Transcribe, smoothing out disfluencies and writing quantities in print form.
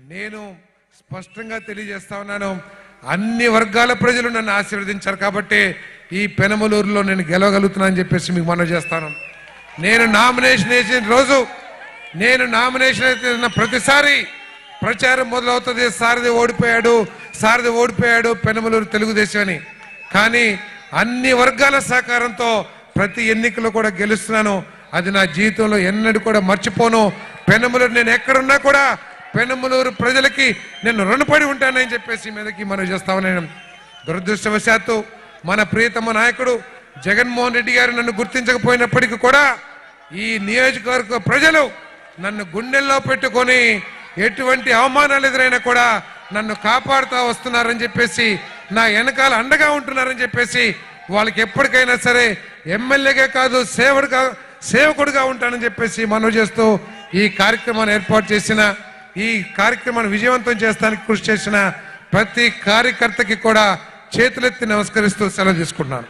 నేను స్పష్టంగా తెలియజేస్తా ఉన్నాను, అన్ని వర్గాల ప్రజలు నన్ను ఆశీర్వదించారు కాబట్టి ఈ పెనమలూరులో నేను గెలవగలుగుతున్నానని చెప్పేసి మీకు మనవి చేస్తాను. నేను నామినేషన్ వేసిన రోజు, నేను నామినేషన్ వేసిన ప్రతిసారి ప్రచారం మొదలవుతుంది, సారథి ఓడిపోయాడు పెనమలూరు తెలుగుదేశం అని. కానీ అన్ని వర్గాల సహకారంతో ప్రతి ఎన్నికలో కూడా గెలుస్తున్నాను. అది నా జీవితంలో ఎన్నడూ కూడా మర్చిపోను. పెనమలూరు నేను ఎక్కడున్నా కూడా పెనమలూరు ప్రజలకి నేను రుణపడి ఉంటానని చెప్పేసి మీదకి మనం చేస్తామని. నేను దురదృష్టవశాత్తు మన ప్రియతమ నాయకుడు జగన్మోహన్ రెడ్డి గారు నన్ను గుర్తించకపోయినప్పటికీ కూడా ఈ నియోజకవర్గ ప్రజలు నన్ను గుండెల్లో పెట్టుకొని ఎటువంటి అవమానాలు ఎదురైనా కూడా నన్ను కాపాడుతూ వస్తున్నారని చెప్పేసి, నా వెనకాల అండగా ఉంటున్నారని చెప్పేసి, వాళ్ళకి ఎప్పటికైనా సరే ఎమ్మెల్యేగా కాదు సేవకుడుగా ఉంటానని చెప్పేసి మనవి చేస్తూ ఈ కార్యక్రమాన్ని ఏర్పాటు చేసిన, ఈ కార్యక్రమాన్ని విజయవంతం చేస్తానికి కృషి చేసిన ప్రతి కార్యకర్తకి కూడా చేతులెత్తి నమస్కరిస్తూ సెలవు తీసుకుంటున్నాను.